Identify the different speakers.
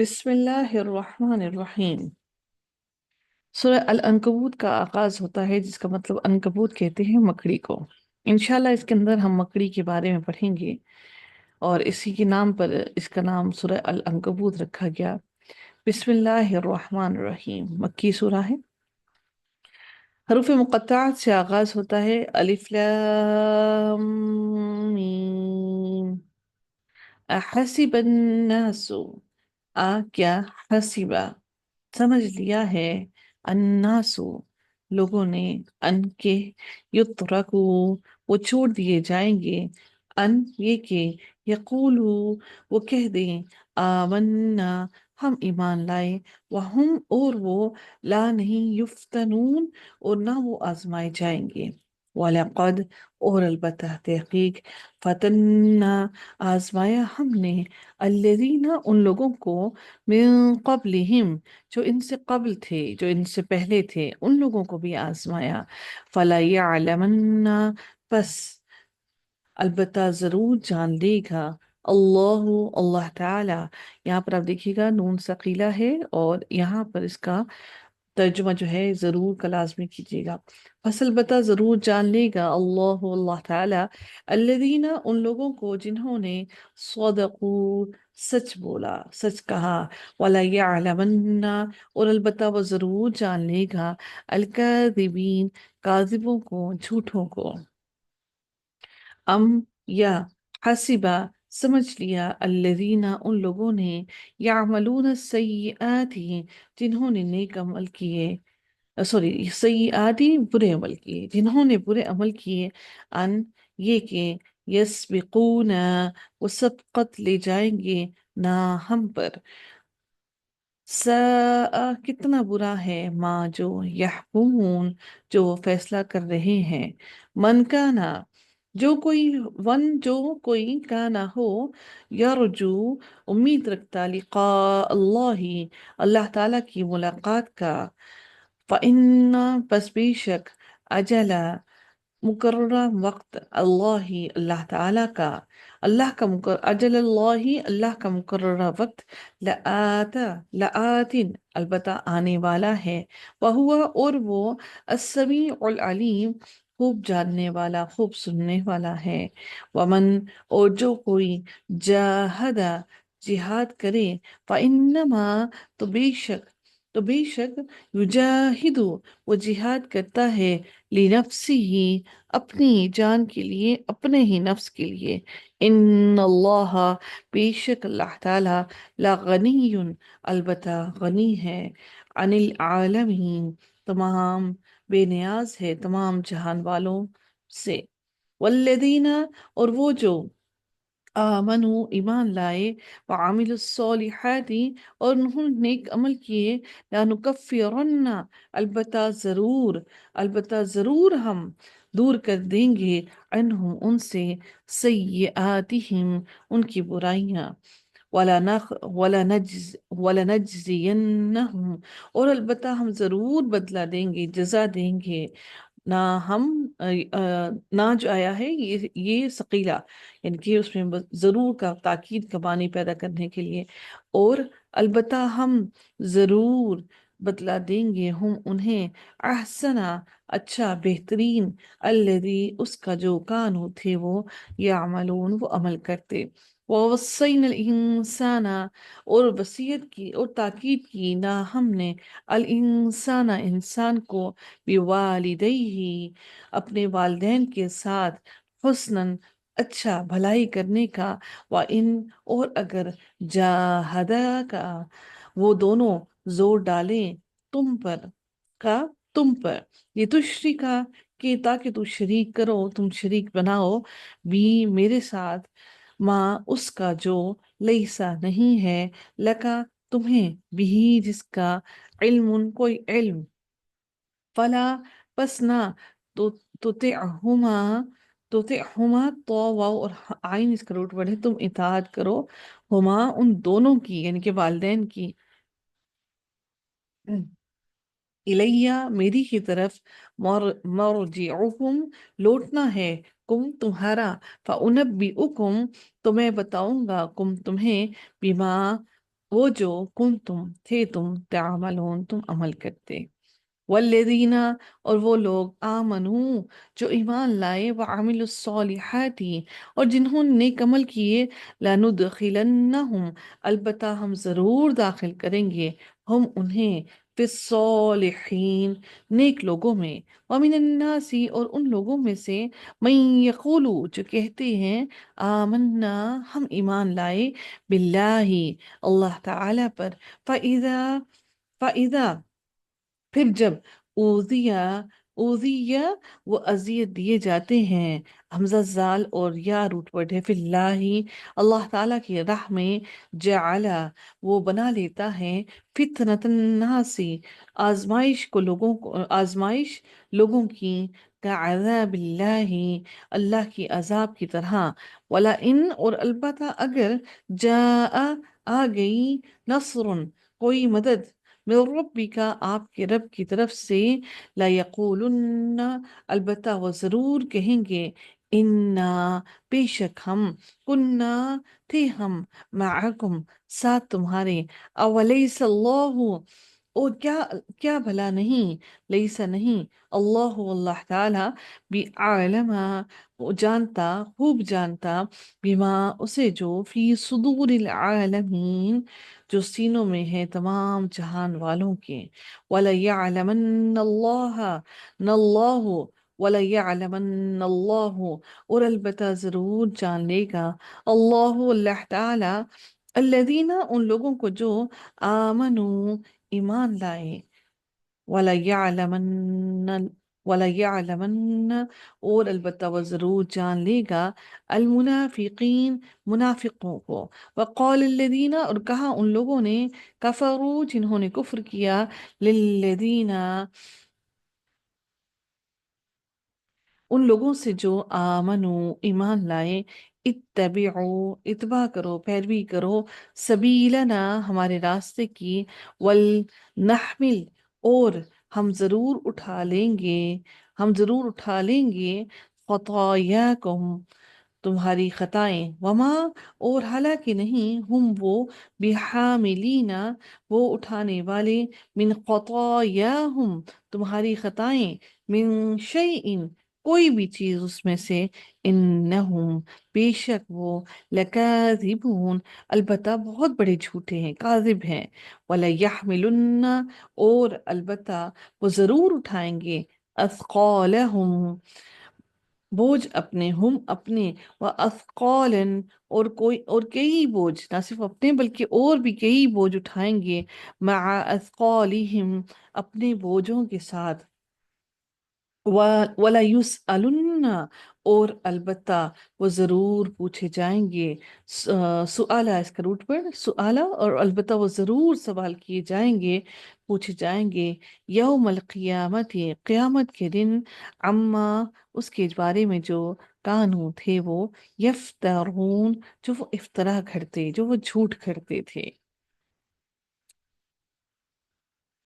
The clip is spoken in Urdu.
Speaker 1: بسم اللہ الرحمن الرحیم۔ سورہ العنکبوت کا آغاز ہوتا ہے، جس کا مطلب عنکبوت کہتے ہیں مکڑی کو۔ انشاءاللہ اس کے اندر ہم مکڑی کے بارے میں پڑھیں گے، اور اسی کے نام پر اس کا نام سورہ العنکبوت رکھا گیا۔ بسم اللہ الرحمن الرحیم مکی سورہ ہے۔ حروف مقطعات سے آغاز ہوتا ہے، الف لام میم۔ احسب الناس، کیا، حسبہ سمجھ لیا ہے، الناسو لوگوں نے، ان کے، یترکو وہ چھوڑ دیے جائیں گے، ان یہ کہ، یقولو وہ کہہ دیں، آمنا ہم ایمان لائے، وہم اور وہ، لا نہیں، یفتنون اور نہ وہ آزمائے جائیں گے، وَلَقَدْ اور البتہ تحقیق، فتنا آزمایا ہم نے، الذین ان لوگوں کو، من قبلہم جو ان سے قبل تھے، جو ان سے پہلے تھے، ان لوگوں کو بھی آزمایا، فَلَيَعْلَمَنَّ پس البتہ ضرور جان لے گا، اللہ تعالی۔ یہاں پر آپ دیکھیے گا نون ثقیلہ ہے، اور یہاں پر اس کا ترجمہ جو ہے ضرور کا لازمی کیجیے گا۔ پس البتہ ضرور جان لے گا اللہ تعالی، الذین ان لوگوں کو جنہوں نے، صدقوا سچ بولا، سچ کہا، وَلَيَعْلَمَنَّ اور البتہ وہ ضرور جان لے گا، الکاذبین کاذبوں کو، جھوٹوں کو۔ ام یا، حسبہ سمجھ لیا، الذین ان لوگوں نے، یعملون السیئات جنہوں نے نیک عمل کیے، سوری سیئاتی برے عمل کیے، جنہوں نے برے عمل کیے، ان یہ کہ، یسبقون وہ سبقت لے جائیں گے، نہ ہم پر، ساء کتنا برا ہے، ما جو، یحکمون جو وہ فیصلہ کر رہے ہیں، من کانا جو کوئی، جو کوئی کانا ہو، یرجو امید رکھتا، لقاء اللہ اللہ تعالیٰ کی ملاقات کا، فَإِنَّ پس بے شک، اجل مقررہ وقت، اللہ تعالیٰ کا، اجل اللہ کا مقررہ وقت، لآتن البتہ آنے والا ہے، وہو اور وہ، السمیع العلیم خوب جاننے والا، خوب سننے والا ہے، ومن اور جو کوئی، جاہد جہاد کرے، فإنما تو بے شک یجاہد وہ جہاد کرتا ہے، لنفسہ اپنی جان کے لیے، اپنے ہی نفس کے لیے، ان اللہ بے شک اللہ تعالی، لغنی البتہ غنی ہے، عن العالمین تمام بے نیاز ہے تمام جہان والوں سے، والذین اور وہ جو، آمنو ایمان لائے، وعاملوا الصالحات اور انہوں نے نیک عمل کیے، لنکفرن البتہ ضرور ہم دور کر دیں گے، عنہم ان سے، سیئاتہم ان کی برائیاں، وَلَنَجْزِيَنَّهُمْ اور البتہ ہم ضرور بدلہ دیں گے، جزا دیں گے، نہ ہم نہ جو آیا ہے یہ ثقیلہ، یعنی کہ اس میں ضرور کا تاکید کا معنی پیدا کرنے کے لیے، اور البتہ ہم ضرور بدلا دیں گے، ہم انہیں، احسنا اچھا، بہترین، الذی اس کا جو، کانوا تھے وہ، یعملون وہ عمل کرتے، ووصینا الانسان اور وصیت کی اور تاکید کی، نہ ہم نے، الانسان انسان کو، بوالدیہ اپنے والدین کے ساتھ، حسناً اچھا، بھلائی کرنے کا، وَإِن اور اگر، جاہداکا وہ دونوں زور ڈالیں، تم پر یہ تشرکا کہ تاکہ تو شریک کرو، تم شریک بناؤ، بھی میرے ساتھ، ماں اس کا جو، لیسا نہیں ہے، لکا تمہیں، بھی جس کا، علم کوئی علم، فلا پس نہ، تو تطعہما تو واو اور آئین اس کا روٹ ورڈ ہے، تم اطاعت کرو، ہما ان دونوں کی، یعنی کہ والدین کی، الیہ میری کی طرف، مرجعکم لوٹنا ہے، کم تمہارا، فانبئکم تو میں بتاؤں گا، کم تمہیں، بما وہ جو کن تم تھے تم تعملون تم عمل کرتے، والذین اور وہ لوگ آمنو جو ایمان لائے، وعملوا الصالحات اور جنہوں نے نیک عمل کیے، لندخلنہم البتہ ہم ضرور داخل کریں گے ہم انہیں فی الصالحین نیک لوگوں میں، ومن الناس اور ان لوگوں میں سے من یقولو جو کہتے ہیں آمنا ہم ایمان لائے، باللہ اللہ تعالی پر، فَإِذَا پھر جب اوذیا اوذیا وہ اذیت دیے جاتے ہیں، حمزہ زال اور یا روٹ ورڈ ہے، فی اللہ اللہ تعالیٰ کی راہ میں، جعلا وہ بنا لیتا ہے، فتنۃ الناس آزمائش کو لوگوں کو، آزمائش لوگوں کی، کعذاب اللہ اللہ کی عذاب کی طرح، ولا ان اور البتہ اگر جاء آ گئی نصر کوئی مدد، من ربک آپ کے رب کی طرف سے، لَيَقُولُنَّ البتہ وہ ضرور کہیں گے، انا بے شک ہم، کننا تھے ہم، معکم ساتھ تمہارے، اولیس اللہ اور کیا بھلا نہیں، لیسا نہیں، اللہ تعالی بعلم وہ جانتا، خوب جانتا، بما اسے جو فی صدور العالمین جو سینوں میں ہے تمام جہان والوں کے، وَلَيَعْلَمَنَّ اللَّهَ نَ اللَّهُ وَلَيَعْلَمَنَّ اللَّهُ اور البتہ ضرور جان لے گا اللہ تعالی، الذین ان لوگوں کو جو آمنوا ایمان لائے، وَلَيَعْلَمَنَّ وَلَيَعْلَمَنَّ اور البتہ وہ ضرور جان لے گا المنافقین منافقوں کو، وقال الذین اور کہا ان لوگوں نے، کفروا جنہوں نے کفر کیا، للذین ان لوگوں سے جو آمنو ایمان لائے، اتبعوا اتباع کرو پیروی کرو، سبیلنا ہمارے راستے کی، ولنحمل اور ہم ضرور اٹھا لیں گے، ہم ضرور اٹھا لیں گے، خطایاکم تمہاری خطائیں، وما اور حالانکہ نہیں، ہم وہ بحاملین وہ اٹھانے والے، من خطایاہم تمہاری خطائیں، من شیئن کوئی بھی چیز اس میں سے، انہم بے شک وہ، لکاذبون البتہ بہت بڑے جھوٹے ہیں، کاذب ہیں، وَلَيَحْمِلُنَّ اور البتہ وہ ضرور اٹھائیں گے، اثقالہم بوجھ اپنے، ہم اپنے، وَأَثْقَالًا اور کئی بوجھ، نہ صرف اپنے بلکہ اور بھی کئی بوجھ اٹھائیں گے، مع اثقالہم اپنے بوجھوں کے ساتھ، وَلَيُسْأَلُنَّ اور البتہ وہ ضرور پوچھے جائیں گے، سؤالہ اس کا روٹ پر سؤالہ، اور البتہ وہ ضرور سوال کیے جائیں گے، پوچھے جائیں گے، یوم القیامت قیامت کے دن، عما اس کے بارے میں جو کانو تھے وہ، یفترون جو وہ افطرا کرتے، جو وہ جھوٹ کرتے تھے۔